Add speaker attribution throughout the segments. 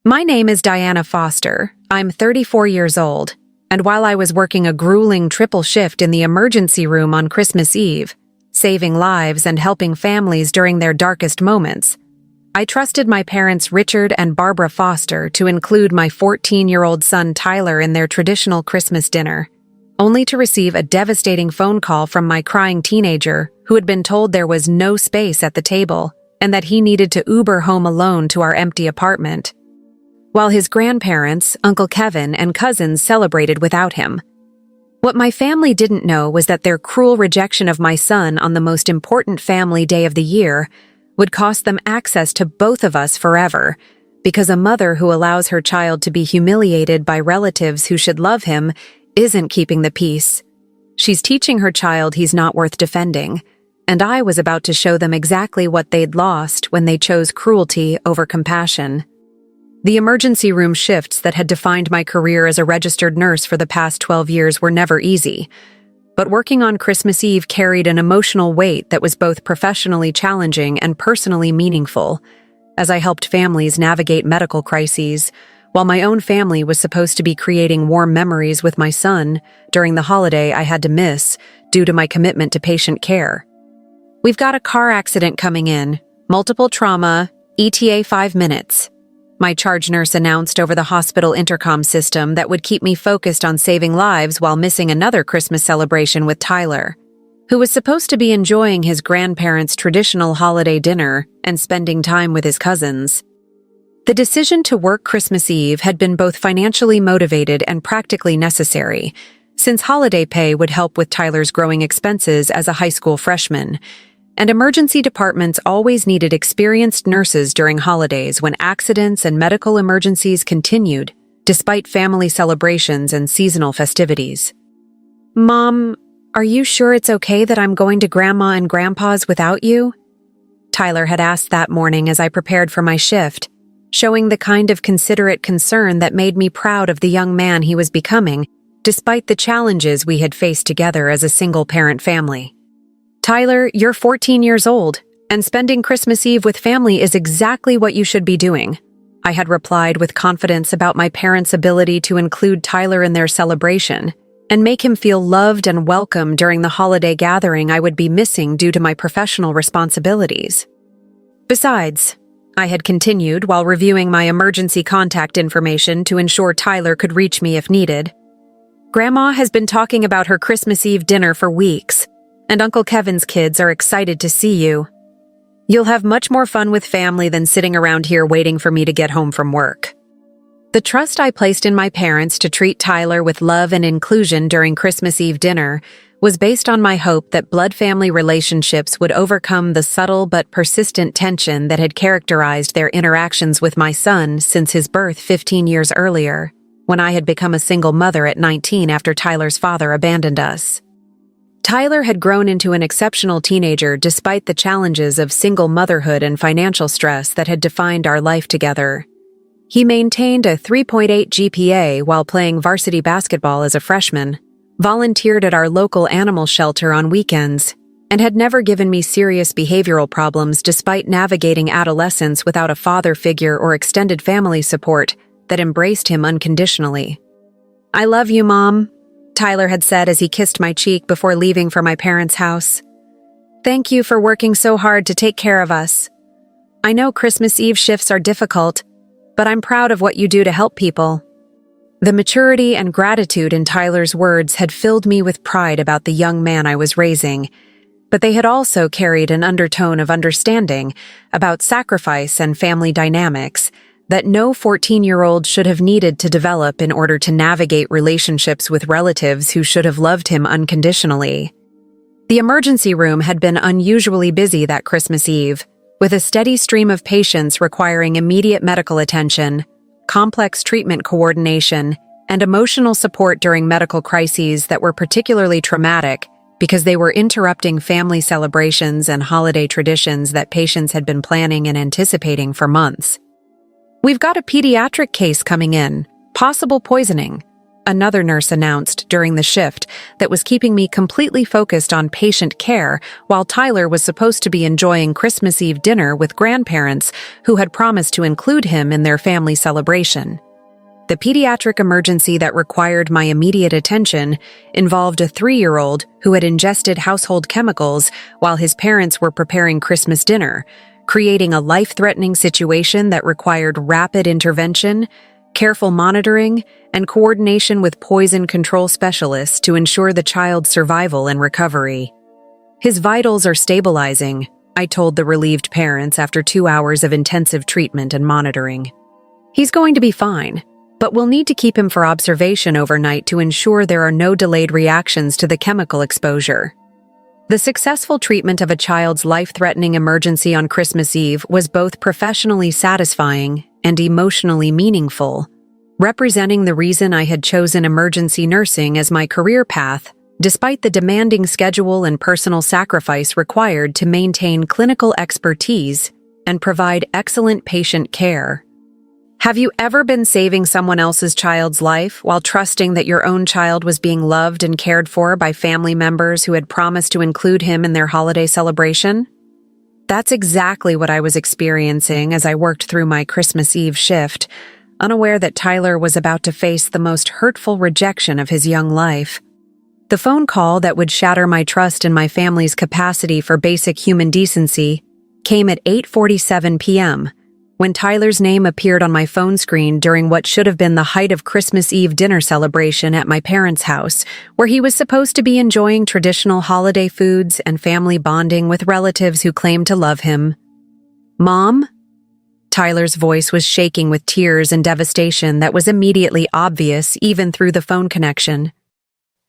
Speaker 1: My name is Diana Foster. I'm 34 years old, and while I was working a grueling triple shift in the emergency room on Christmas Eve, saving lives and helping families during their darkest moments, I trusted my parents Richard and Barbara Foster to include my 14-year-old son Tyler in their traditional Christmas dinner, only to receive a devastating phone call from my crying teenager who had been told there was no space at the table and that he needed to Uber home alone to our empty apartment, while his grandparents, Uncle Kevin, and cousins celebrated without him. What my family didn't know was that their cruel rejection of my son on the most important family day of the year would cost them access to both of us forever, because a mother who allows her child to be humiliated by relatives who should love him isn't keeping the peace. She's teaching her child he's not worth defending, and I was about to show them exactly what they'd lost when they chose cruelty over compassion. The emergency room shifts that had defined my career as a registered nurse for the past 12 years were never easy, but working on Christmas Eve carried an emotional weight that was both professionally challenging and personally meaningful, as I helped families navigate medical crises, while my own family was supposed to be creating warm memories with my son during the holiday I had to miss due to my commitment to patient care. We've got a car accident coming in, multiple trauma, ETA 5 minutes. My charge nurse announced over the hospital intercom system that would keep me focused on saving lives while missing another Christmas celebration with Tyler, who was supposed to be enjoying his grandparents' traditional holiday dinner and spending time with his cousins. The decision to work Christmas Eve had been both financially motivated and practically necessary, since holiday pay would help with Tyler's growing expenses as a high school freshman, and emergency departments always needed experienced nurses during holidays when accidents and medical emergencies continued, despite family celebrations and seasonal festivities. "Mom, are you sure it's okay that I'm going to Grandma and Grandpa's without you?" Tyler had asked that morning as I prepared for my shift, showing the kind of considerate concern that made me proud of the young man he was becoming, despite the challenges we had faced together as a single-parent family. "Tyler, you're 14 years old, and spending Christmas Eve with family is exactly what you should be doing," I had replied with confidence about my parents' ability to include Tyler in their celebration and make him feel loved and welcome during the holiday gathering I would be missing due to my professional responsibilities. "Besides," I had continued while reviewing my emergency contact information to ensure Tyler could reach me if needed, "Grandma has been talking about her Christmas Eve dinner for weeks, and Uncle Kevin's kids are excited to see you. You'll have much more fun with family than sitting around here waiting for me to get home from work." The trust I placed in my parents to treat Tyler with love and inclusion during Christmas Eve dinner was based on my hope that blood family relationships would overcome the subtle but persistent tension that had characterized their interactions with my son since his birth 15 years earlier, when I had become a single mother at 19 after Tyler's father abandoned us. Tyler had grown into an exceptional teenager despite the challenges of single motherhood and financial stress that had defined our life together. He maintained a 3.8 GPA while playing varsity basketball as a freshman, volunteered at our local animal shelter on weekends, and had never given me serious behavioral problems despite navigating adolescence without a father figure or extended family support that embraced him unconditionally. "I love you, Mom," Tyler had said as he kissed my cheek before leaving for my parents' house. "Thank you for working so hard to take care of us. I know Christmas Eve shifts are difficult, but I'm proud of what you do to help people." The maturity and gratitude in Tyler's words had filled me with pride about the young man I was raising, but they had also carried an undertone of understanding about sacrifice and family dynamics that no 14-year-old should have needed to develop in order to navigate relationships with relatives who should have loved him unconditionally. The emergency room had been unusually busy that Christmas Eve, with a steady stream of patients requiring immediate medical attention, complex treatment coordination, and emotional support during medical crises that were particularly traumatic because they were interrupting family celebrations and holiday traditions that patients had been planning and anticipating for months. "We've got a pediatric case coming in, possible poisoning," another nurse announced during the shift that was keeping me completely focused on patient care while Tyler was supposed to be enjoying Christmas Eve dinner with grandparents who had promised to include him in their family celebration. The pediatric emergency that required my immediate attention involved a 3-year-old who had ingested household chemicals while his parents were preparing Christmas dinner, creating a life-threatening situation that required rapid intervention, careful monitoring, and coordination with poison control specialists to ensure the child's survival and recovery. "His vitals are stabilizing," I told the relieved parents after 2 hours of intensive treatment and monitoring. "He's going to be fine, but we'll need to keep him for observation overnight to ensure there are no delayed reactions to the chemical exposure." The successful treatment of a child's life-threatening emergency on Christmas Eve was both professionally satisfying and emotionally meaningful, representing the reason I had chosen emergency nursing as my career path, despite the demanding schedule and personal sacrifice required to maintain clinical expertise and provide excellent patient care. Have you ever been saving someone else's child's life while trusting that your own child was being loved and cared for by family members who had promised to include him in their holiday celebration? That's exactly what I was experiencing as I worked through my Christmas Eve shift, unaware that Tyler was about to face the most hurtful rejection of his young life. The phone call that would shatter my trust in my family's capacity for basic human decency came at 8:47 p.m., when Tyler's name appeared on my phone screen during what should have been the height of Christmas Eve dinner celebration at my parents' house, where he was supposed to be enjoying traditional holiday foods and family bonding with relatives who claimed to love him. "Mom?" Tyler's voice was shaking with tears and devastation that was immediately obvious even through the phone connection.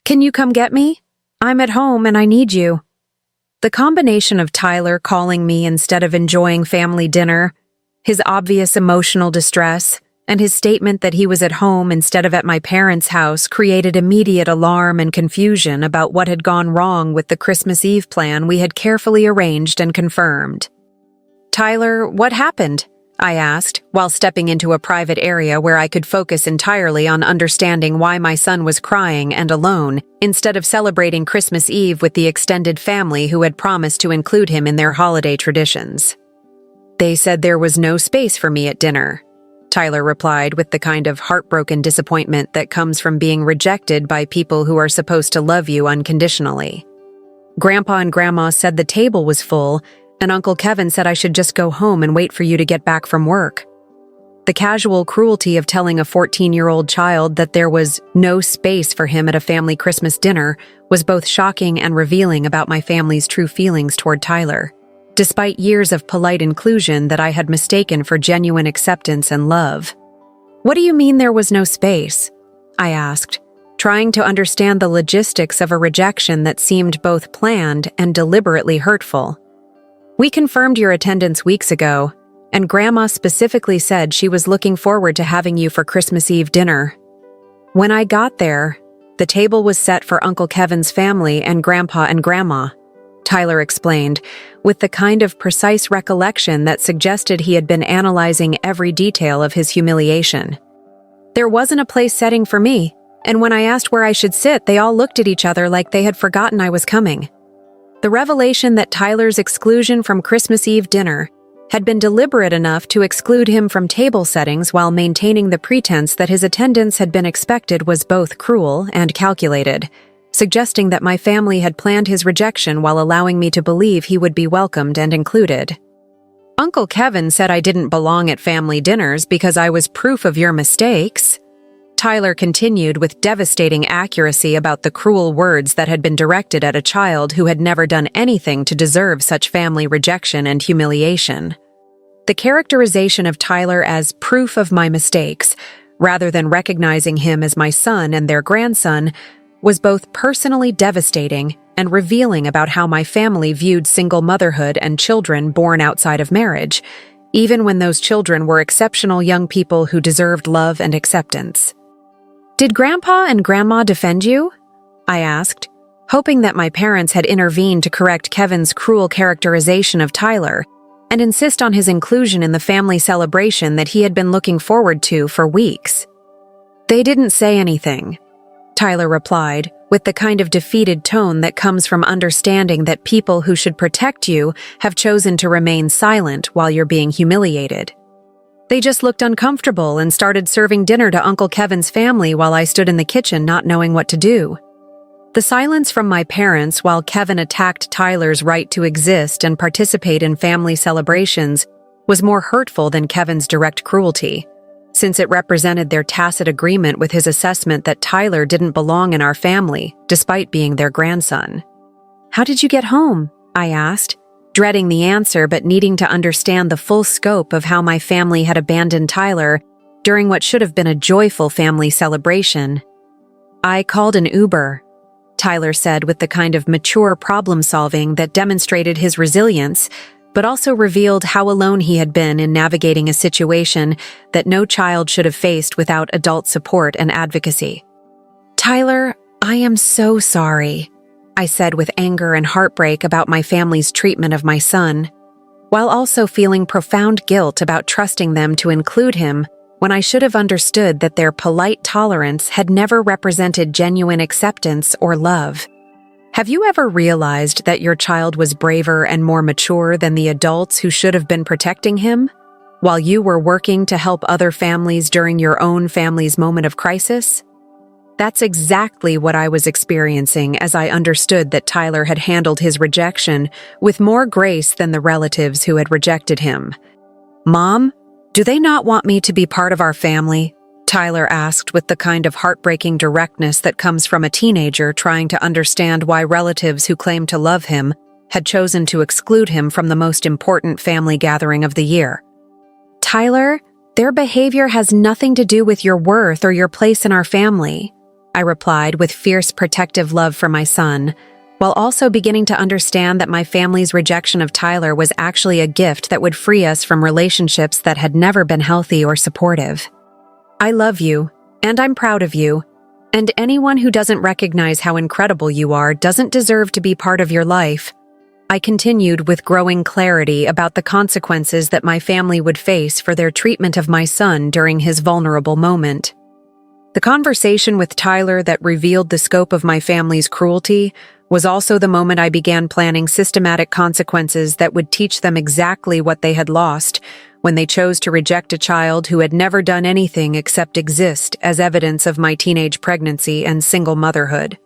Speaker 1: "Can you come get me? I'm at home and I need you." The combination of Tyler calling me instead of enjoying family dinner, his obvious emotional distress, and his statement that he was at home instead of at my parents' house created immediate alarm and confusion about what had gone wrong with the Christmas Eve plan we had carefully arranged and confirmed. "Tyler, what happened?" I asked, while stepping into a private area where I could focus entirely on understanding why my son was crying and alone, instead of celebrating Christmas Eve with the extended family who had promised to include him in their holiday traditions. "They said there was no space for me at dinner," Tyler replied with the kind of heartbroken disappointment that comes from being rejected by people who are supposed to love you unconditionally. "Grandpa and Grandma said the table was full, and Uncle Kevin said I should just go home and wait for you to get back from work." The casual cruelty of telling a 14-year-old child that there was no space for him at a family Christmas dinner was both shocking and revealing about my family's true feelings toward Tyler, despite years of polite inclusion that I had mistaken for genuine acceptance and love. "What do you mean there was no space?" I asked, trying to understand the logistics of a rejection that seemed both planned and deliberately hurtful. "We confirmed your attendance weeks ago, and Grandma specifically said she was looking forward to having you for Christmas Eve dinner. When I got there, the table was set for Uncle Kevin's family and Grandpa and Grandma," Tyler explained, with the kind of precise recollection that suggested he had been analyzing every detail of his humiliation. "There wasn't a place setting for me, and when I asked where I should sit, they all looked at each other like they had forgotten I was coming." The revelation that Tyler's exclusion from Christmas Eve dinner had been deliberate enough to exclude him from table settings while maintaining the pretense that his attendance had been expected was both cruel and calculated, suggesting that my family had planned his rejection while allowing me to believe he would be welcomed and included. "Uncle Kevin said I didn't belong at family dinners because I was proof of your mistakes," Tyler continued with devastating accuracy about the cruel words that had been directed at a child who had never done anything to deserve such family rejection and humiliation. The characterization of Tyler as proof of my mistakes, rather than recognizing him as my son and their grandson, was both personally devastating and revealing about how my family viewed single motherhood and children born outside of marriage, even when those children were exceptional young people who deserved love and acceptance. "Did Grandpa and Grandma defend you?" I asked, hoping that my parents had intervened to correct Kevin's cruel characterization of Tyler and insist on his inclusion in the family celebration that he had been looking forward to for weeks. "They didn't say anything," Tyler replied, with the kind of defeated tone that comes from understanding that people who should protect you have chosen to remain silent while you're being humiliated. They just looked uncomfortable and started serving dinner to Uncle Kevin's family while I stood in the kitchen not knowing what to do. The silence from my parents while Kevin attacked Tyler's right to exist and participate in family celebrations was more hurtful than Kevin's direct cruelty, since it represented their tacit agreement with his assessment that Tyler didn't belong in our family, despite being their grandson. "How did you get home?" I asked, dreading the answer but needing to understand the full scope of how my family had abandoned Tyler during what should have been a joyful family celebration. "I called an Uber," Tyler said with the kind of mature problem-solving that demonstrated his resilience, but also revealed how alone he had been in navigating a situation that no child should have faced without adult support and advocacy. "Tyler, I am so sorry," I said with anger and heartbreak about my family's treatment of my son, while also feeling profound guilt about trusting them to include him when I should have understood that their polite tolerance had never represented genuine acceptance or love. Have you ever realized that your child was braver and more mature than the adults who should have been protecting him, while you were working to help other families during your own family's moment of crisis? That's exactly what I was experiencing as I understood that Tyler had handled his rejection with more grace than the relatives who had rejected him. "Mom, do they not want me to be part of our family?" Tyler asked with the kind of heartbreaking directness that comes from a teenager trying to understand why relatives who claim to love him had chosen to exclude him from the most important family gathering of the year. "Tyler, their behavior has nothing to do with your worth or your place in our family," I replied with fierce protective love for my son, while also beginning to understand that my family's rejection of Tyler was actually a gift that would free us from relationships that had never been healthy or supportive. "I love you, and I'm proud of you, and anyone who doesn't recognize how incredible you are doesn't deserve to be part of your life," I continued with growing clarity about the consequences that my family would face for their treatment of my son during his vulnerable moment. The conversation with Tyler that revealed the scope of my family's cruelty was also the moment I began planning systematic consequences that would teach them exactly what they had lost when they chose to reject a child who had never done anything except exist as evidence of my teenage pregnancy and single motherhood.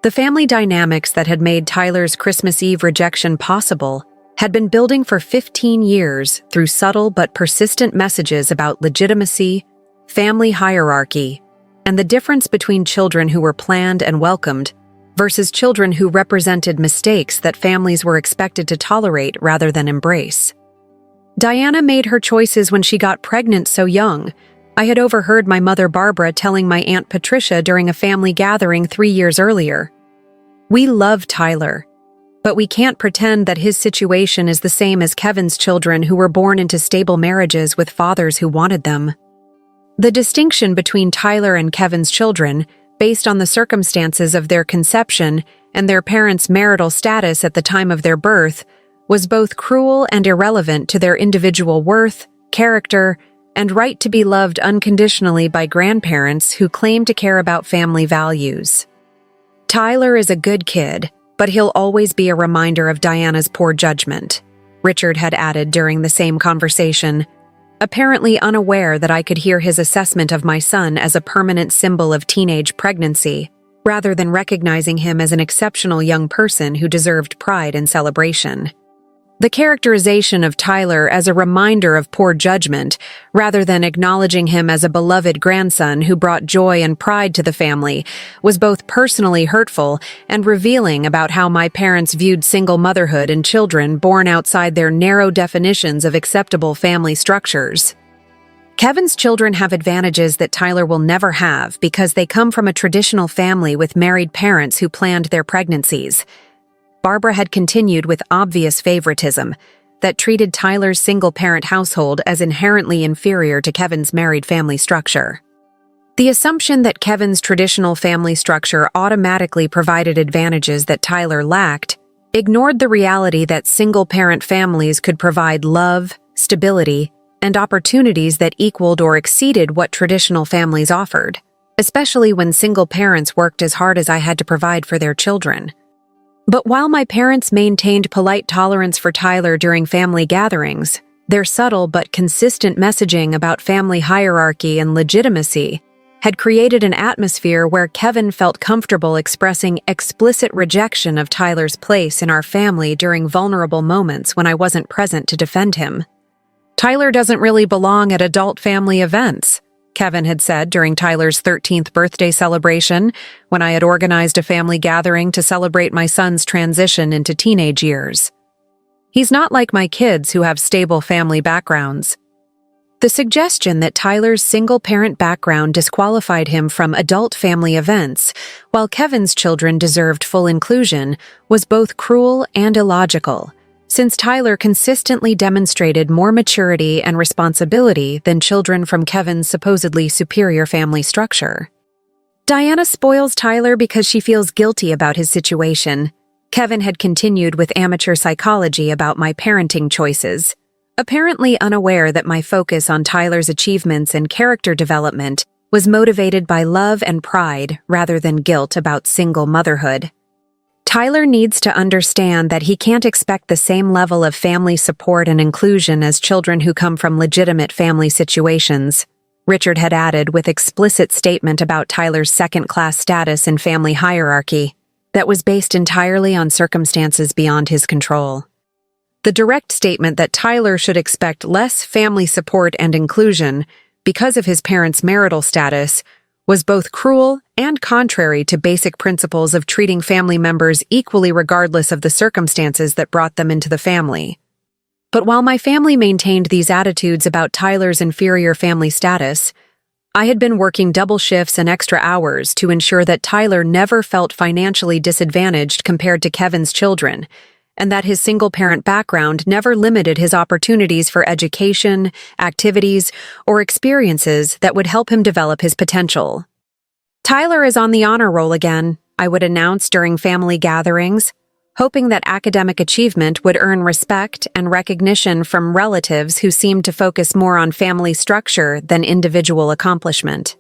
Speaker 1: The family dynamics that had made Tyler's Christmas Eve rejection possible had been building for 15 years through subtle but persistent messages about legitimacy, family hierarchy, and the difference between children who were planned and welcomed versus children who represented mistakes that families were expected to tolerate rather than embrace. Diana made her choices when she got pregnant so young. I had overheard my mother Barbara telling my Aunt Patricia during a family gathering 3 years earlier. "We love Tyler, but we can't pretend that his situation is the same as Kevin's children who were born into stable marriages with fathers who wanted them." The distinction between Tyler and Kevin's children, based on the circumstances of their conception and their parents' marital status at the time of their birth, was both cruel and irrelevant to their individual worth, character, and right to be loved unconditionally by grandparents who claim to care about family values. "Tyler is a good kid, but he'll always be a reminder of Diana's poor judgment," Richard had added during the same conversation, apparently unaware that I could hear his assessment of my son as a permanent symbol of teenage pregnancy, rather than recognizing him as an exceptional young person who deserved pride and celebration. The characterization of Tyler as a reminder of poor judgment, rather than acknowledging him as a beloved grandson who brought joy and pride to the family, was both personally hurtful and revealing about how my parents viewed single motherhood and children born outside their narrow definitions of acceptable family structures. Kevin's children have advantages that Tyler will never have because they come from a traditional family with married parents who planned their pregnancies. Barbara had continued with obvious favoritism that treated Tyler's single-parent household as inherently inferior to Kevin's married family structure. The assumption that Kevin's traditional family structure automatically provided advantages that Tyler lacked ignored the reality that single-parent families could provide love, stability, and opportunities that equaled or exceeded what traditional families offered. especially when single parents worked as hard as I had to provide for their children. But while my parents maintained polite tolerance for Tyler during family gatherings, their subtle but consistent messaging about family hierarchy and legitimacy had created an atmosphere where Kevin felt comfortable expressing explicit rejection of Tyler's place in our family during vulnerable moments when I wasn't present to defend him. "Tyler doesn't really belong at adult family events," Kevin had said during Tyler's 13th birthday celebration when I had organized a family gathering to celebrate my son's transition into teenage years. "He's not like my kids who have stable family backgrounds." The suggestion that Tyler's single-parent background disqualified him from adult family events, while Kevin's children deserved full inclusion, was both cruel and illogical, since Tyler consistently demonstrated more maturity and responsibility than children from Kevin's supposedly superior family structure. "Diana spoils Tyler because she feels guilty about his situation," Kevin had continued with amateur psychology about my parenting choices, apparently unaware that my focus on Tyler's achievements and character development was motivated by love and pride rather than guilt about single motherhood. "Tyler needs to understand that he can't expect the same level of family support and inclusion as children who come from legitimate family situations," Richard had added with explicit statement about Tyler's second-class status in family hierarchy that was based entirely on circumstances beyond his control. The direct statement that Tyler should expect less family support and inclusion because of his parents' marital status was both cruel and contrary to basic principles of treating family members equally regardless of the circumstances that brought them into the family. But while my family maintained these attitudes about Tyler's inferior family status, I had been working double shifts and extra hours to ensure that Tyler never felt financially disadvantaged compared to Kevin's children, and that his single-parent background never limited his opportunities for education, activities, or experiences that would help him develop his potential. "Tyler is on the honor roll again," I would announce during family gatherings, hoping that academic achievement would earn respect and recognition from relatives who seemed to focus more on family structure than individual accomplishment.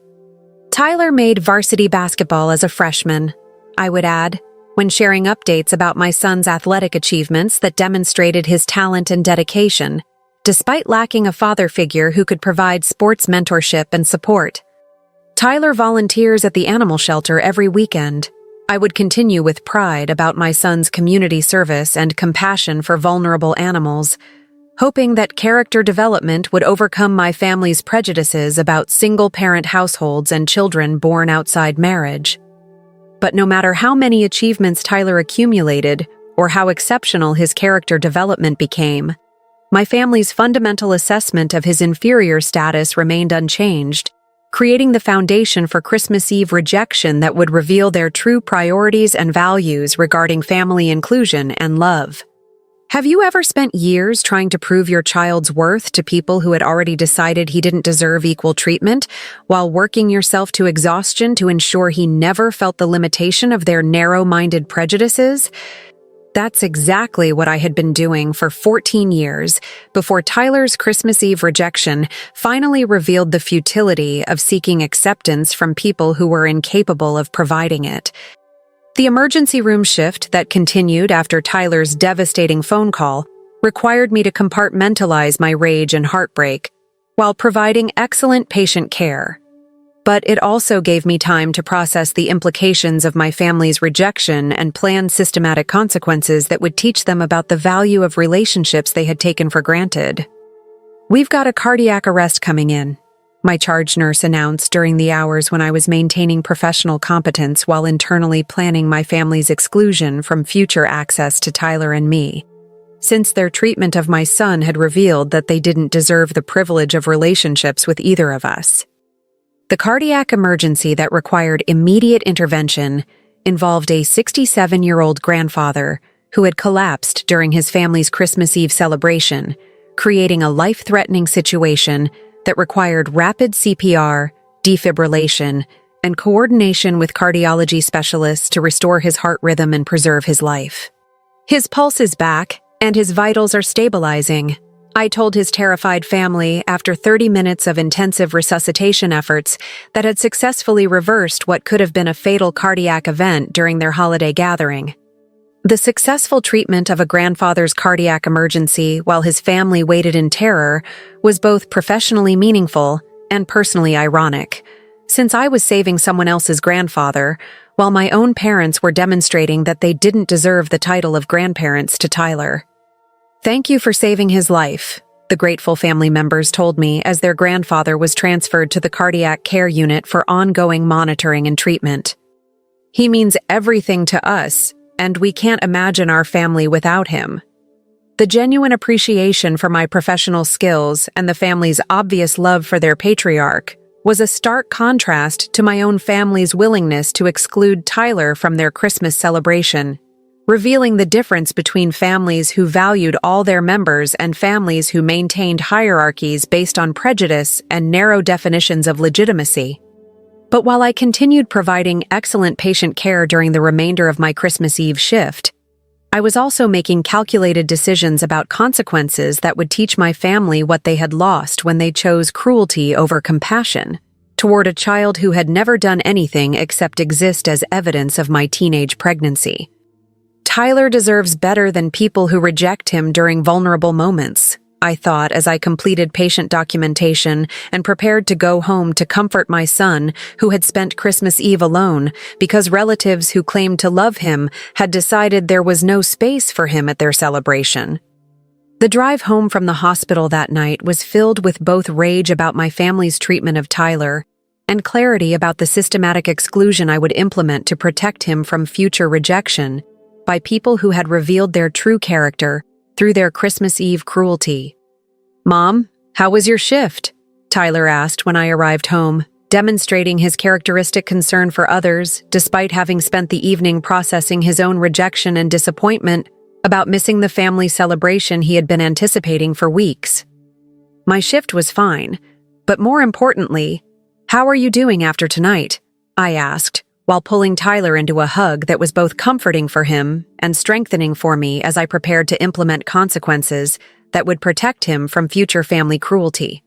Speaker 1: "Tyler made varsity basketball as a freshman," I would add, when sharing updates about my son's athletic achievements that demonstrated his talent and dedication, despite lacking a father figure who could provide sports mentorship and support. "Tyler volunteers at the animal shelter every weekend," I would continue with pride about my son's community service and compassion for vulnerable animals, hoping that character development would overcome my family's prejudices about single-parent households and children born outside marriage. But no matter how many achievements Tyler accumulated or how exceptional his character development became, my family's fundamental assessment of his inferior status remained unchanged, creating the foundation for Christmas Eve rejection that would reveal their true priorities and values regarding family inclusion and love. Have you ever spent years trying to prove your child's worth to people who had already decided he didn't deserve equal treatment, while working yourself to exhaustion to ensure he never felt the limitation of their narrow-minded prejudices? That's exactly what I had been doing for 14 years before Tyler's Christmas Eve rejection finally revealed the futility of seeking acceptance from people who were incapable of providing it. The emergency room shift that continued after Tyler's devastating phone call required me to compartmentalize my rage and heartbreak while providing excellent patient care. But it also gave me time to process the implications of my family's rejection and plan systematic consequences that would teach them about the value of relationships they had taken for granted. "We've got a cardiac arrest coming in," my charge nurse announced during the hours when I was maintaining professional competence while internally planning my family's exclusion from future access to Tyler and me, since their treatment of my son had revealed that they didn't deserve the privilege of relationships with either of us. The cardiac emergency that required immediate intervention involved a 67-year-old grandfather who had collapsed during his family's Christmas Eve celebration, creating a life-threatening situation that required rapid CPR, defibrillation, and coordination with cardiology specialists to restore his heart rhythm and preserve his life. "His pulse is back, and his vitals are stabilizing," I told his terrified family after 30 minutes of intensive resuscitation efforts that had successfully reversed what could have been a fatal cardiac event during their holiday gathering. The successful treatment of a grandfather's cardiac emergency while his family waited in terror was both professionally meaningful and personally ironic, since I was saving someone else's grandfather, while my own parents were demonstrating that they didn't deserve the title of grandparents to Tyler. "Thank you for saving his life," the grateful family members told me as their grandfather was transferred to the cardiac care unit for ongoing monitoring and treatment. "He means everything to us, and we can't imagine our family without him." The genuine appreciation for my professional skills and the family's obvious love for their patriarch was a stark contrast to my own family's willingness to exclude Tyler from their Christmas celebration, revealing the difference between families who valued all their members and families who maintained hierarchies based on prejudice and narrow definitions of legitimacy. But while I continued providing excellent patient care during the remainder of my Christmas Eve shift, I was also making calculated decisions about consequences that would teach my family what they had lost when they chose cruelty over compassion toward a child who had never done anything except exist as evidence of my teenage pregnancy. Tyler deserves better than people who reject him during vulnerable moments, I thought as I completed patient documentation and prepared to go home to comfort my son who had spent Christmas Eve alone because relatives who claimed to love him had decided there was no space for him at their celebration. The drive home from the hospital that night was filled with both rage about my family's treatment of Tyler and clarity about the systematic exclusion I would implement to protect him from future rejection by people who had revealed their true character through their Christmas Eve cruelty. "Mom, how was your shift?" Tyler asked when I arrived home, demonstrating his characteristic concern for others despite having spent the evening processing his own rejection and disappointment about missing the family celebration he had been anticipating for weeks. "My shift was fine, but more importantly, how are you doing after tonight?" I asked, while pulling Tyler into a hug that was both comforting for him and strengthening for me as I prepared to implement consequences that would protect him from future family cruelty.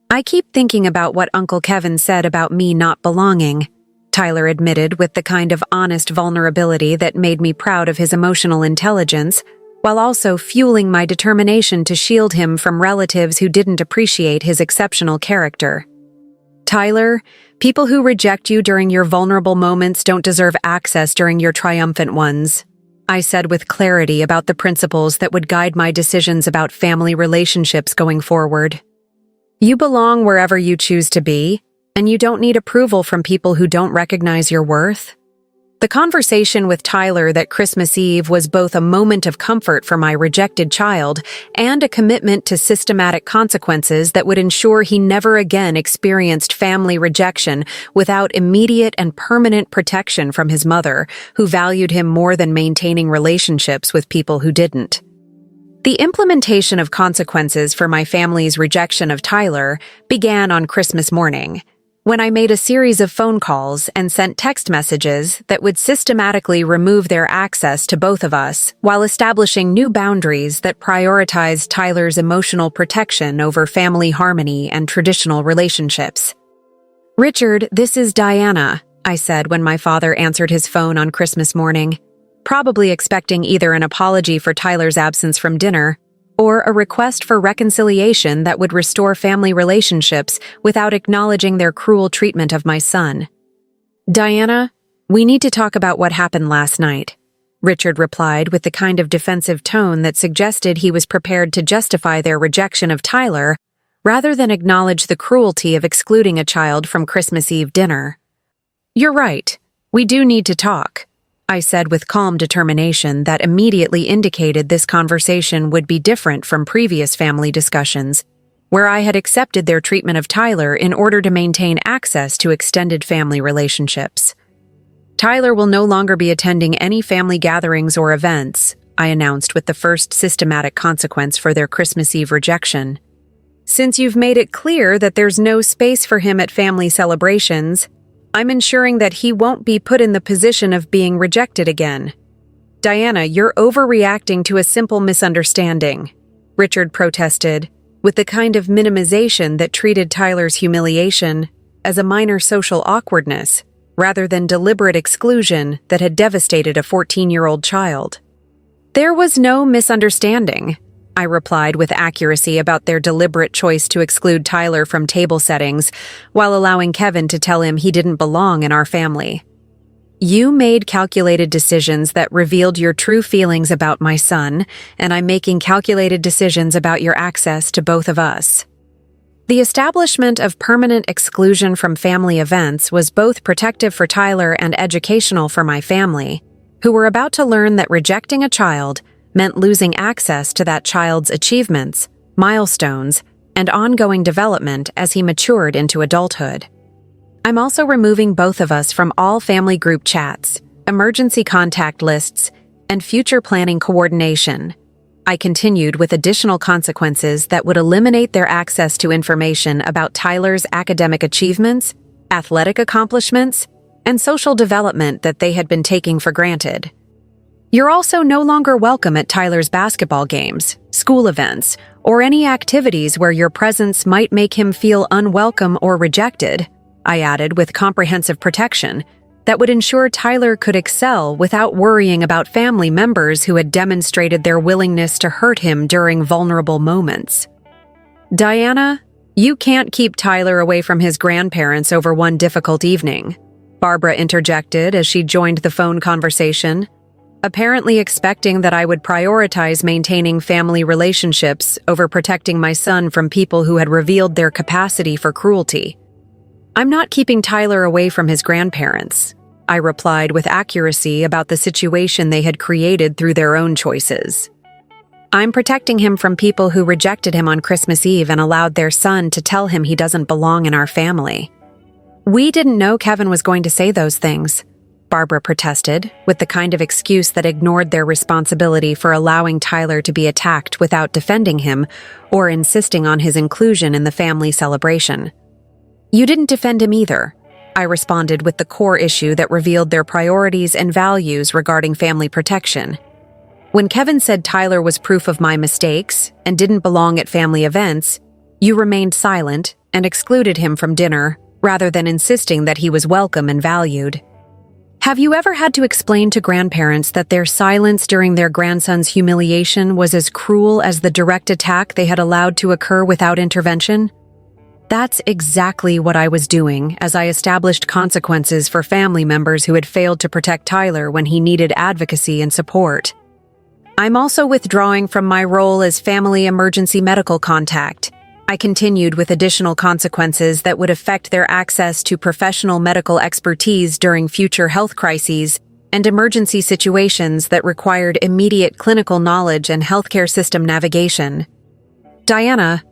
Speaker 1: "I keep thinking about what Uncle Kevin said about me not belonging," Tyler admitted with the kind of honest vulnerability that made me proud of his emotional intelligence, while also fueling my determination to shield him from relatives who didn't appreciate his exceptional character. "Tyler, people who reject you during your vulnerable moments don't deserve access during your triumphant ones," I said with clarity about the principles that would guide my decisions about family relationships going forward. "You belong wherever you choose to be, and you don't need approval from people who don't recognize your worth." The conversation with Tyler that Christmas Eve was both a moment of comfort for my rejected child and a commitment to systematic consequences that would ensure he never again experienced family rejection without immediate and permanent protection from his mother, who valued him more than maintaining relationships with people who didn't. The implementation of consequences for my family's rejection of Tyler began on Christmas morning, when I made a series of phone calls and sent text messages that would systematically remove their access to both of us while establishing new boundaries that prioritized Tyler's emotional protection over family harmony and traditional relationships. "Richard, this is Diana," I said when my father answered his phone on Christmas morning, probably expecting either an apology for Tyler's absence from dinner or a request for reconciliation that would restore family relationships without acknowledging their cruel treatment of my son. "Diana, we need to talk about what happened last night," Richard replied with the kind of defensive tone that suggested he was prepared to justify their rejection of Tyler rather than acknowledge the cruelty of excluding a child from Christmas Eve dinner. "You're right. We do need to talk," I said with calm determination that immediately indicated this conversation would be different from previous family discussions, where I had accepted their treatment of Tyler in order to maintain access to extended family relationships. "Tyler will no longer be attending any family gatherings or events," I announced with the first systematic consequence for their Christmas Eve rejection. "Since you've made it clear that there's no space for him at family celebrations, I'm ensuring that he won't be put in the position of being rejected again." "Diana, you're overreacting to a simple misunderstanding," Richard protested, with the kind of minimization that treated Tyler's humiliation as a minor social awkwardness, rather than deliberate exclusion that had devastated a 14-year-old child. "There was no misunderstanding," I replied with accuracy about their deliberate choice to exclude Tyler from table settings while allowing Kevin to tell him he didn't belong in our family. "You made calculated decisions that revealed your true feelings about my son, and I'm making calculated decisions about your access to both of us." The establishment of permanent exclusion from family events was both protective for Tyler and educational for my family, who were about to learn that rejecting a child meant losing access to that child's achievements, milestones, and ongoing development as he matured into adulthood. I'm also removing both of us from all family group chats, emergency contact lists, and future planning coordination. I continued with additional consequences that would eliminate their access to information about Tyler's academic achievements, athletic accomplishments, and social development that they had been taking for granted. "You're also no longer welcome at Tyler's basketball games, school events, or any activities where your presence might make him feel unwelcome or rejected," I added with comprehensive protection that would ensure Tyler could excel without worrying about family members who had demonstrated their willingness to hurt him during vulnerable moments. "Diana, you can't keep Tyler away from his grandparents over one difficult evening," Barbara interjected as she joined the phone conversation, apparently expecting that I would prioritize maintaining family relationships over protecting my son from people who had revealed their capacity for cruelty. "I'm not keeping Tyler away from his grandparents," I replied with accuracy about the situation they had created through their own choices. "I'm protecting him from people who rejected him on Christmas Eve and allowed their son to tell him he doesn't belong in our family." "We didn't know Kevin was going to say those things," Barbara protested, with the kind of excuse that ignored their responsibility for allowing Tyler to be attacked without defending him or insisting on his inclusion in the family celebration. "You didn't defend him either," I responded with the core issue that revealed their priorities and values regarding family protection. "When Kevin said Tyler was proof of my mistakes and didn't belong at family events, you remained silent and excluded him from dinner rather than insisting that he was welcome and valued. Have you ever had to explain to grandparents that their silence during their grandson's humiliation was as cruel as the direct attack they had allowed to occur without intervention? That's exactly what I was doing as I established consequences for family members who had failed to protect Tyler when he needed advocacy and support. I'm also withdrawing from my role as family emergency medical contact. I continued with additional consequences that would affect their access to professional medical expertise during future health crises and emergency situations that required immediate clinical knowledge and healthcare system navigation. "Diana,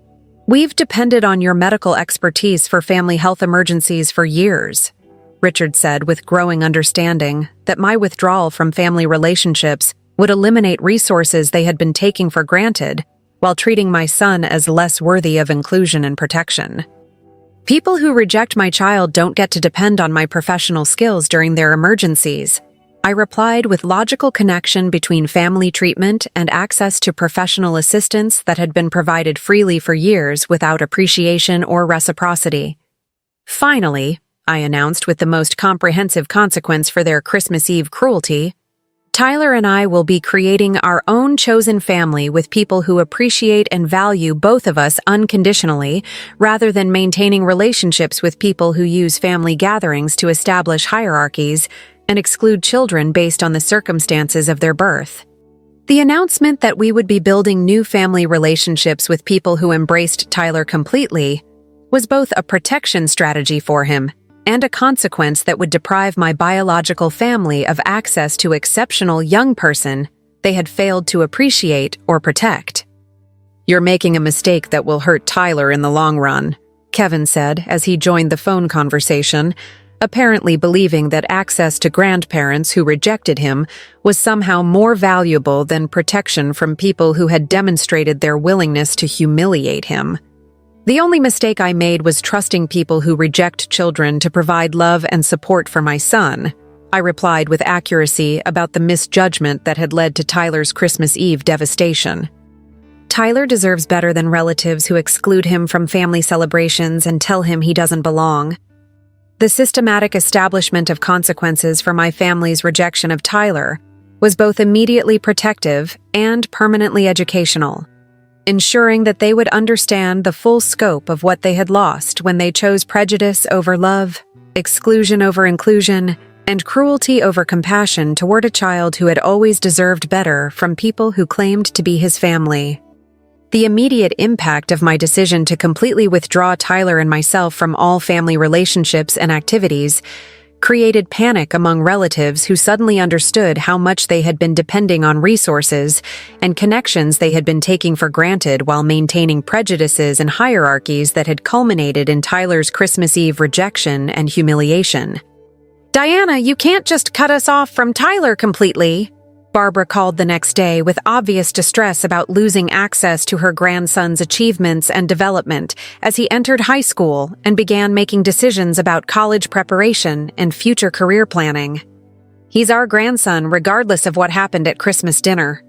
Speaker 1: we've depended on your medical expertise for family health emergencies for years," Richard said with growing understanding that my withdrawal from family relationships would eliminate resources they had been taking for granted while treating my son as less worthy of inclusion and protection. "People who reject my child don't get to depend on my professional skills during their emergencies," I replied with logical connection between family treatment and access to professional assistance that had been provided freely for years without appreciation or reciprocity. "Finally," I announced with the most comprehensive consequence for their Christmas Eve cruelty, "Tyler and I will be creating our own chosen family with people who appreciate and value both of us unconditionally, rather than maintaining relationships with people who use family gatherings to establish hierarchies and exclude children based on the circumstances of their birth." The announcement that we would be building new family relationships with people who embraced Tyler completely was both a protection strategy for him and a consequence that would deprive my biological family of access to exceptional young person they had failed to appreciate or protect. "You're making a mistake that will hurt Tyler in the long run," Kevin said as he joined the phone conversation, apparently believing that access to grandparents who rejected him was somehow more valuable than protection from people who had demonstrated their willingness to humiliate him. "The only mistake I made was trusting people who reject children to provide love and support for my son," I replied with accuracy about the misjudgment that had led to Tyler's Christmas Eve devastation. Tyler deserves better than relatives who exclude him from family celebrations and tell him he doesn't belong. The systematic establishment of consequences for my family's rejection of Tyler was both immediately protective and permanently educational, ensuring that they would understand the full scope of what they had lost when they chose prejudice over love, exclusion over inclusion, and cruelty over compassion toward a child who had always deserved better from people who claimed to be his family. The immediate impact of my decision to completely withdraw Tyler and myself from all family relationships and activities created panic among relatives who suddenly understood how much they had been depending on resources and connections they had been taking for granted while maintaining prejudices and hierarchies that had culminated in Tyler's Christmas Eve rejection and humiliation. "Diana, you can't just cut us off from Tyler completely," Barbara called the next day with obvious distress about losing access to her grandson's achievements and development as he entered high school and began making decisions about college preparation and future career planning. "He's our grandson regardless of what happened at Christmas dinner."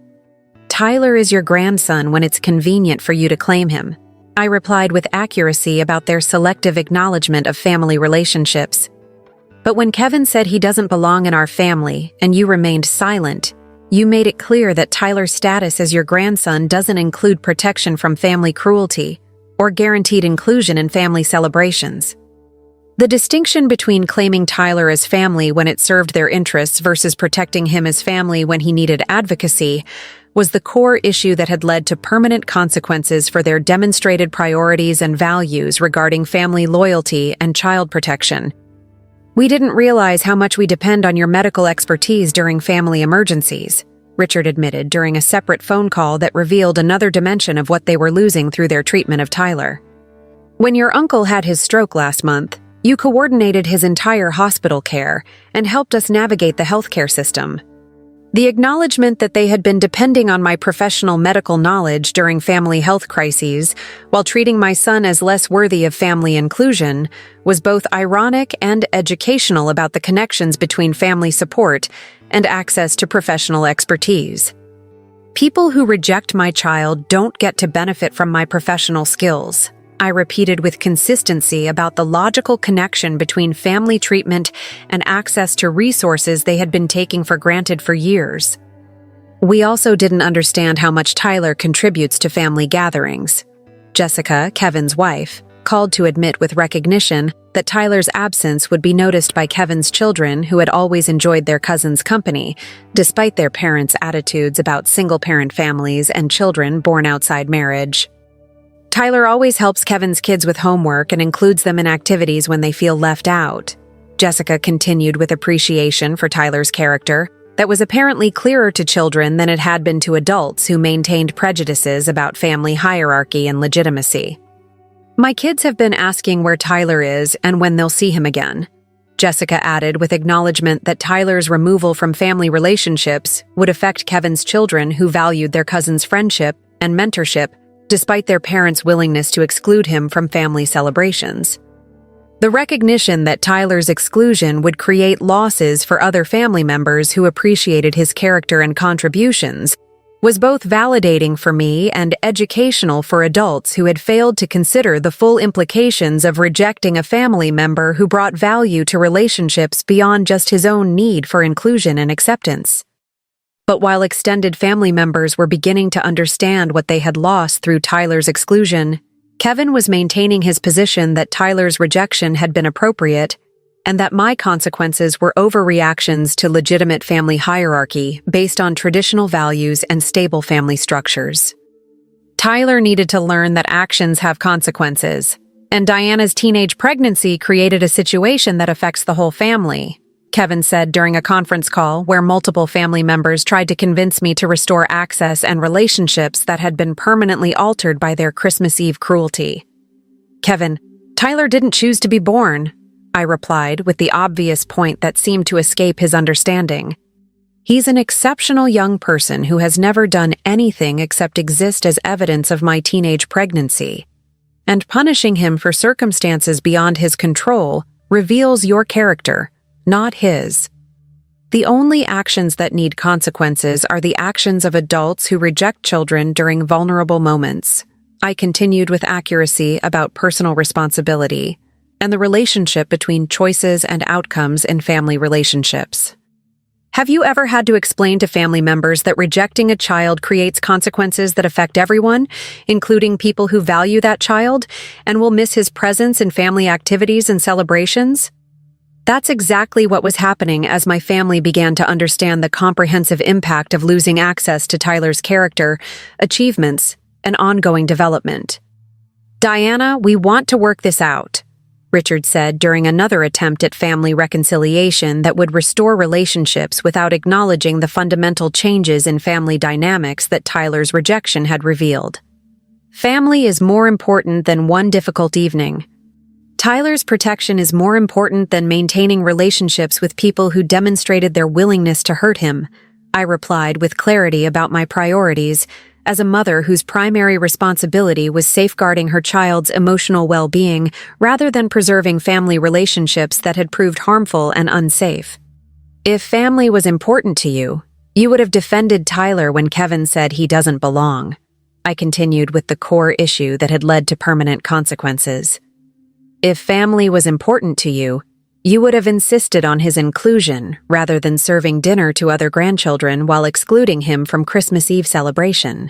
Speaker 1: "Tyler is your grandson when it's convenient for you to claim him," I replied with accuracy about their selective acknowledgement of family relationships. "But when Kevin said he doesn't belong in our family and you remained silent, you made it clear that Tyler's status as your grandson doesn't include protection from family cruelty or guaranteed inclusion in family celebrations." The distinction between claiming Tyler as family when it served their interests versus protecting him as family when he needed advocacy was the core issue that had led to permanent consequences for their demonstrated priorities and values regarding family loyalty and child protection. "We didn't realize how much we depend on your medical expertise during family emergencies," Richard admitted during a separate phone call that revealed another dimension of what they were losing through their treatment of Tyler. "When your uncle had his stroke last month, you coordinated his entire hospital care and helped us navigate the healthcare system. The acknowledgement that they had been depending on my professional medical knowledge during family health crises while treating my son as less worthy of family inclusion was both ironic and educational about the connections between family support and access to professional expertise. People who reject my child don't get to benefit from my professional skills," I repeated with consistency about the logical connection between family treatment and access to resources they had been taking for granted for years. "We also didn't understand how much Tyler contributes to family gatherings," Jessica, Kevin's wife, called to admit with recognition that Tyler's absence would be noticed by Kevin's children who had always enjoyed their cousin's company, despite their parents' attitudes about single-parent families and children born outside marriage. "Tyler always helps Kevin's kids with homework and includes them in activities when they feel left out," Jessica continued with appreciation for Tyler's character that was apparently clearer to children than it had been to adults who maintained prejudices about family hierarchy and legitimacy. "My kids have been asking where Tyler is and when they'll see him again," Jessica added with acknowledgement that Tyler's removal from family relationships would affect Kevin's children who valued their cousin's friendship and mentorship despite their parents' willingness to exclude him from family celebrations. The recognition that Tyler's exclusion would create losses for other family members who appreciated his character and contributions was both validating for me and educational for adults who had failed to consider the full implications of rejecting a family member who brought value to relationships beyond just his own need for inclusion and acceptance. But while extended family members were beginning to understand what they had lost through Tyler's exclusion, Kevin was maintaining his position that Tyler's rejection had been appropriate and that my consequences were overreactions to legitimate family hierarchy based on traditional values and stable family structures. Tyler needed to learn that actions have consequences, and Diana's teenage pregnancy created a situation that affects the whole family, Kevin said during a conference call where multiple family members tried to convince me to restore access and relationships that had been permanently altered by their Christmas Eve cruelty. "Kevin, Tyler didn't choose to be born," I replied with the obvious point that seemed to escape his understanding. "He's an exceptional young person who has never done anything except exist as evidence of my teenage pregnancy. And punishing him for circumstances beyond his control reveals your character, not his." The only actions that need consequences are the actions of adults who reject children during vulnerable moments. I continued with accuracy about personal responsibility and the relationship between choices and outcomes in family relationships. Have you ever had to explain to family members that rejecting a child creates consequences that affect everyone, including people who value that child and will miss his presence in family activities and celebrations? That's exactly what was happening as my family began to understand the comprehensive impact of losing access to Tyler's character, achievements, and ongoing development. "Diana, we want to work this out," Richard said during another attempt at family reconciliation that would restore relationships without acknowledging the fundamental changes in family dynamics that Tyler's rejection had revealed. "Family is more important than one difficult evening. Tyler's protection is more important than maintaining relationships with people who demonstrated their willingness to hurt him," I replied with clarity about my priorities as a mother whose primary responsibility was safeguarding her child's emotional well-being rather than preserving family relationships that had proved harmful and unsafe. "If family was important to you, you would have defended Tyler when Kevin said he doesn't belong," I continued with the core issue that had led to permanent consequences. "If family was important to you, you would have insisted on his inclusion rather than serving dinner to other grandchildren while excluding him from Christmas Eve celebration."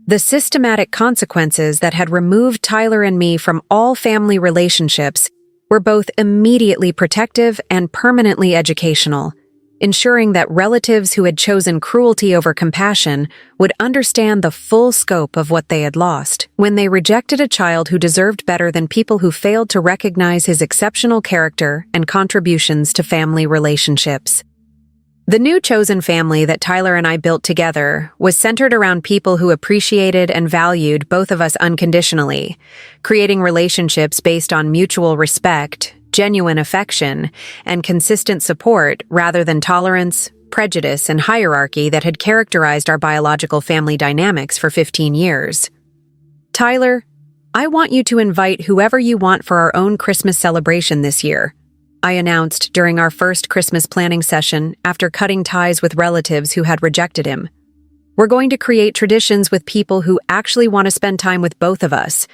Speaker 1: The systematic consequences that had removed Tyler and me from all family relationships were both immediately protective and permanently educational, ensuring that relatives who had chosen cruelty over compassion would understand the full scope of what they had lost when they rejected a child who deserved better than people who failed to recognize his exceptional character and contributions to family relationships. The new chosen family that Tyler and I built together was centered around people who appreciated and valued both of us unconditionally, creating relationships based on mutual respect, genuine affection, and consistent support rather than tolerance, prejudice, and hierarchy that had characterized our biological family dynamics for 15 years. "Tyler, I want you to invite whoever you want for our own Christmas celebration this year," I announced during our first Christmas planning session after cutting ties with relatives who had rejected him. "We're going to create traditions with people who actually want to spend time with both of us."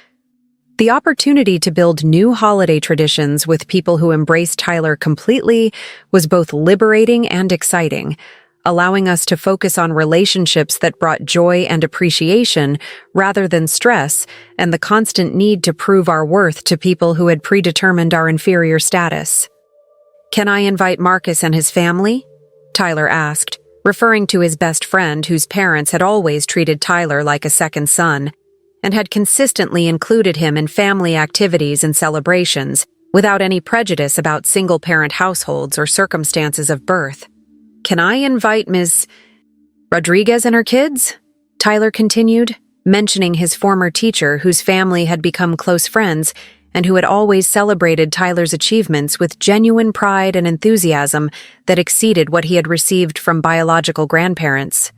Speaker 1: The opportunity to build new holiday traditions with people who embraced Tyler completely was both liberating and exciting, allowing us to focus on relationships that brought joy and appreciation rather than stress and the constant need to prove our worth to people who had predetermined our inferior status. "Can I invite Marcus and his family?" Tyler asked, referring to his best friend whose parents had always treated Tyler like a second son and had consistently included him in family activities and celebrations without any prejudice about single-parent households or circumstances of birth. "Can I invite Ms. Rodriguez and her kids?" Tyler continued, mentioning his former teacher whose family had become close friends and who had always celebrated Tyler's achievements with genuine pride and enthusiasm that exceeded what he had received from biological grandparents.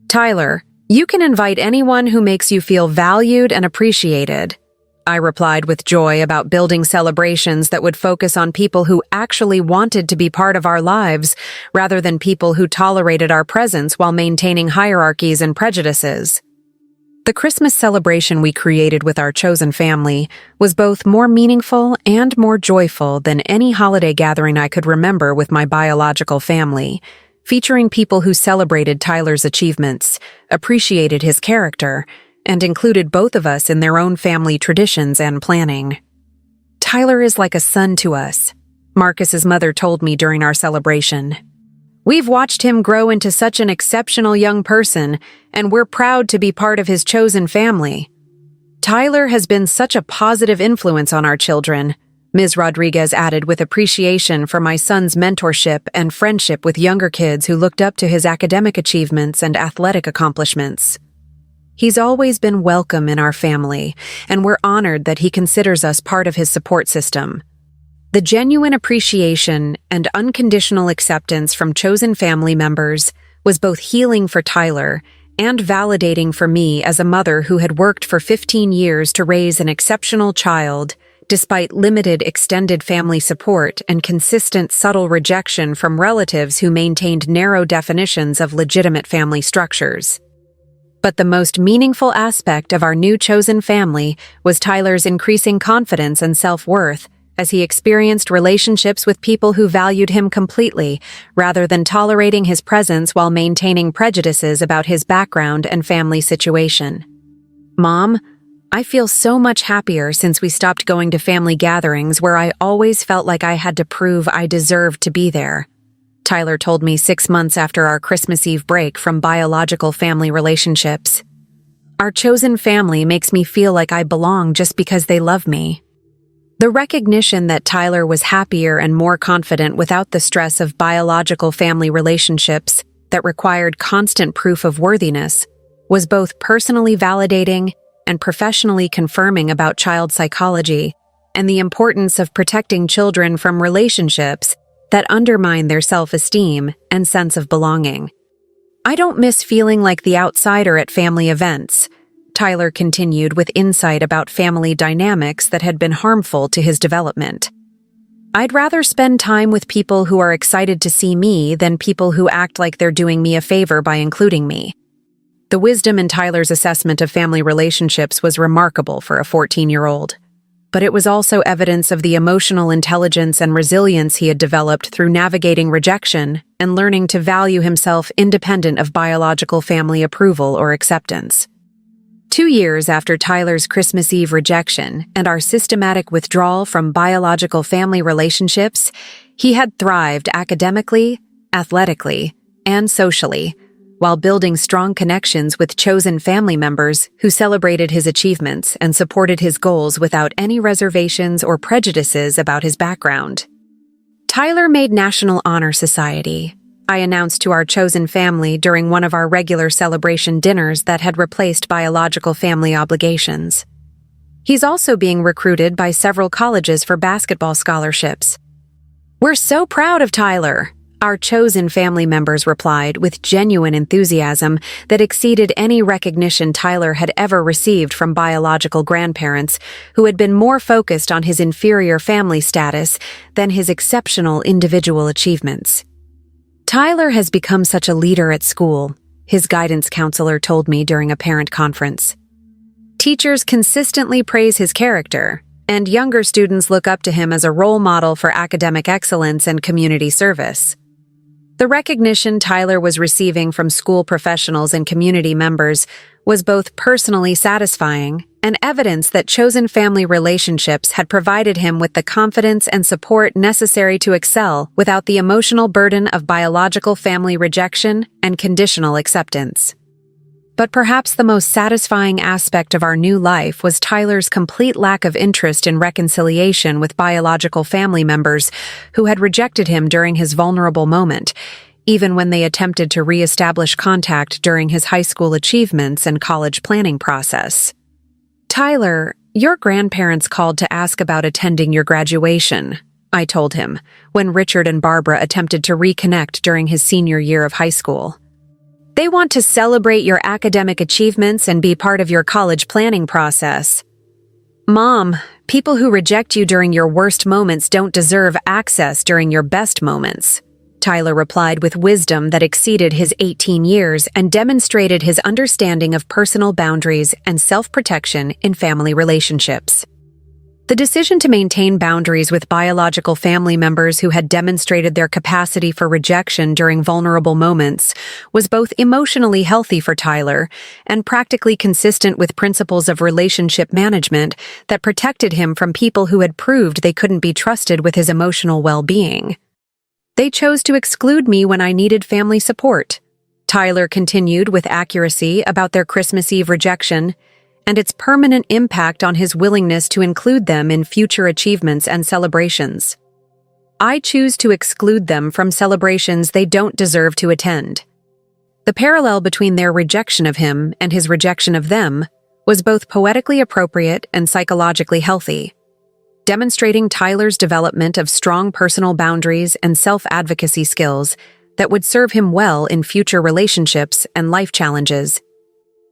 Speaker 1: "Tyler, you can invite anyone who makes you feel valued and appreciated," I replied with joy about building celebrations that would focus on people who actually wanted to be part of our lives rather than people who tolerated our presence while maintaining hierarchies and prejudices. The Christmas celebration we created with our chosen family was both more meaningful and more joyful than any holiday gathering I could remember with my biological family, featuring people who celebrated Tyler's achievements, appreciated his character, and included both of us in their own family traditions and planning. "Tyler is like a son to us," Marcus's mother told me during our celebration. "We've watched him grow into such an exceptional young person, and we're proud to be part of his chosen family. Tyler has been such a positive influence on our children," Ms. Rodriguez added with appreciation for my son's mentorship and friendship with younger kids who looked up to his academic achievements and athletic accomplishments. "He's always been welcome in our family, and we're honored that he considers us part of his support system." The genuine appreciation and unconditional acceptance from chosen family members was both healing for Tyler and validating for me as a mother who had worked for 15 years to raise an exceptional child, despite limited extended family support and consistent subtle rejection from relatives who maintained narrow definitions of legitimate family structures. But the most meaningful aspect of our new chosen family was Tyler's increasing confidence and self-worth as he experienced relationships with people who valued him completely, rather than tolerating his presence while maintaining prejudices about his background and family situation. "Mom, I feel so much happier since we stopped going to family gatherings where I always felt like I had to prove I deserved to be there," Tyler told me 6 months after our Christmas Eve break from biological family relationships. "Our chosen family makes me feel like I belong just because they love me." The recognition that Tyler was happier and more confident without the stress of biological family relationships that required constant proof of worthiness was both personally validating and professionally confirming about child psychology and the importance of protecting children from relationships that undermine their self-esteem and sense of belonging. "I don't miss feeling like the outsider at family events," Tyler continued with insight about family dynamics that had been harmful to his development. "I'd rather spend time with people who are excited to see me than people who act like they're doing me a favor by including me." The wisdom in Tyler's assessment of family relationships was remarkable for a 14-year-old, but it was also evidence of the emotional intelligence and resilience he had developed through navigating rejection and learning to value himself independent of biological family approval or acceptance. 2 years after Tyler's Christmas Eve rejection and our systematic withdrawal from biological family relationships, he had thrived academically, athletically, and socially, while building strong connections with chosen family members who celebrated his achievements and supported his goals without any reservations or prejudices about his background. Tyler made National Honor Society, I announced to our chosen family during one of our regular celebration dinners that had replaced biological family obligations. He's also being recruited by several colleges for basketball scholarships. "We're so proud of Tyler," our chosen family members replied with genuine enthusiasm that exceeded any recognition Tyler had ever received from biological grandparents who had been more focused on his inferior family status than his exceptional individual achievements. "Tyler has become such a leader at school," his guidance counselor told me during a parent conference. "Teachers consistently praise his character, and younger students look up to him as a role model for academic excellence and community service." The recognition Tyler was receiving from school professionals and community members was both personally satisfying and evidence that chosen family relationships had provided him with the confidence and support necessary to excel without the emotional burden of biological family rejection and conditional acceptance. But perhaps the most satisfying aspect of our new life was Tyler's complete lack of interest in reconciliation with biological family members who had rejected him during his vulnerable moment, even when they attempted to re-establish contact during his high school achievements and college planning process. "Tyler, your grandparents called to ask about attending your graduation," I told him, when Richard and Barbara attempted to reconnect during his senior year of high school. "They want to celebrate your academic achievements and be part of your college planning process." "Mom, people who reject you during your worst moments don't deserve access during your best moments," Tyler replied with wisdom that exceeded his 18 years and demonstrated his understanding of personal boundaries and self-protection in family relationships. The decision to maintain boundaries with biological family members who had demonstrated their capacity for rejection during vulnerable moments was both emotionally healthy for Tyler and practically consistent with principles of relationship management that protected him from people who had proved they couldn't be trusted with his emotional well-being. "They chose to exclude me when I needed family support," Tyler continued with accuracy about their Christmas Eve rejection and its permanent impact on his willingness to include them in future achievements and celebrations. "I choose to exclude them from celebrations they don't deserve to attend." The parallel between their rejection of him and his rejection of them was both poetically appropriate and psychologically healthy, demonstrating Tyler's development of strong personal boundaries and self-advocacy skills that would serve him well in future relationships and life challenges.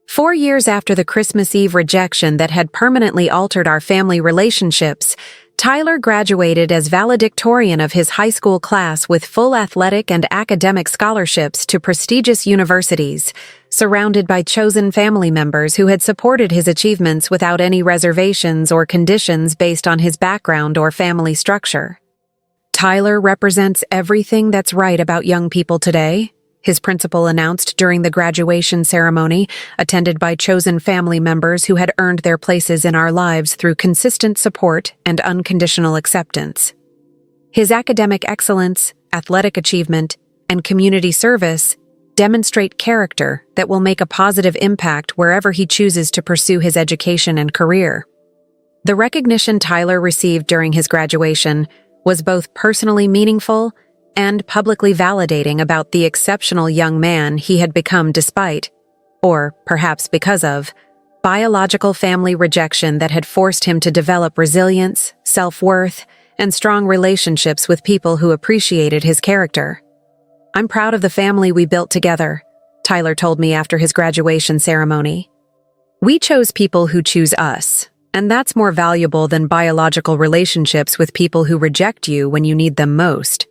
Speaker 1: 4 years after the Christmas Eve rejection that had permanently altered our family relationships, Tyler graduated as valedictorian of his high school class with full athletic and academic scholarships to prestigious universities, surrounded by chosen family members who had supported his achievements without any reservations or conditions based on his background or family structure. Tyler represents everything that's right about young people today, his principal announced during the graduation ceremony, attended by chosen family members who had earned their places in our lives through consistent support and unconditional acceptance. His academic excellence, athletic achievement, and community service demonstrate character that will make a positive impact wherever he chooses to pursue his education and career. The recognition Tyler received during his graduation was both personally meaningful and publicly validating about the exceptional young man he had become despite, or perhaps because of, biological family rejection that had forced him to develop resilience, self-worth, and strong relationships with people who appreciated his character. "I'm proud of the family we built together," Tyler told me after his graduation ceremony. "We chose people who choose us, and that's more valuable than biological relationships with people who reject you when you need them most."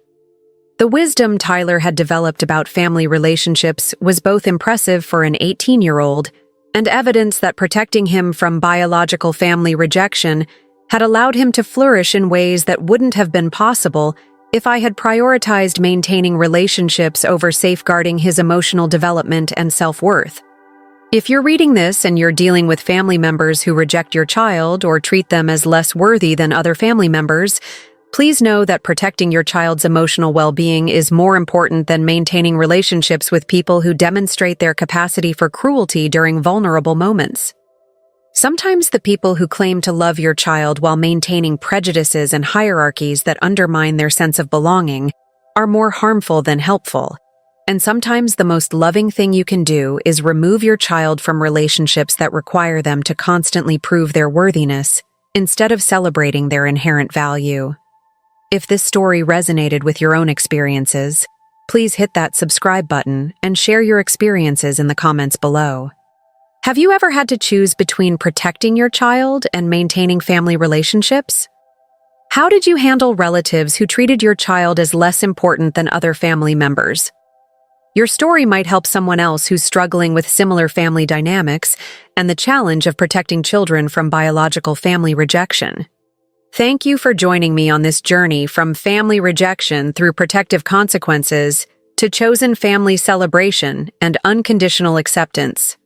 Speaker 1: The wisdom Tyler had developed about family relationships was both impressive for an 18-year-old and evidence that protecting him from biological family rejection had allowed him to flourish in ways that wouldn't have been possible if I had prioritized maintaining relationships over safeguarding his emotional development and self-worth. If you're reading this and you're dealing with family members who reject your child or treat them as less worthy than other family members, please know that protecting your child's emotional well-being is more important than maintaining relationships with people who demonstrate their capacity for cruelty during vulnerable moments. Sometimes the people who claim to love your child while maintaining prejudices and hierarchies that undermine their sense of belonging are more harmful than helpful. And sometimes the most loving thing you can do is remove your child from relationships that require them to constantly prove their worthiness, instead of celebrating their inherent value. If this story resonated with your own experiences, please hit that subscribe button and share your experiences in the comments below. Have you ever had to choose between protecting your child and maintaining family relationships? How did you handle relatives who treated your child as less important than other family members? Your story might help someone else who's struggling with similar family dynamics and the challenge of protecting children from biological family rejection. Thank you for joining me on this journey from family rejection through protective consequences to chosen family celebration and unconditional acceptance.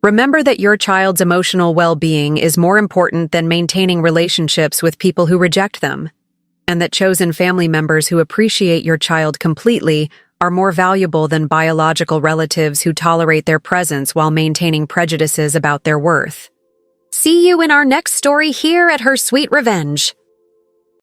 Speaker 1: Remember that your child's emotional well-being is more important than maintaining relationships with people who reject them, and that chosen family members who appreciate your child completely are more valuable than biological relatives who tolerate their presence while maintaining prejudices about their worth. See you in our next story here at Her Sweet Revenge.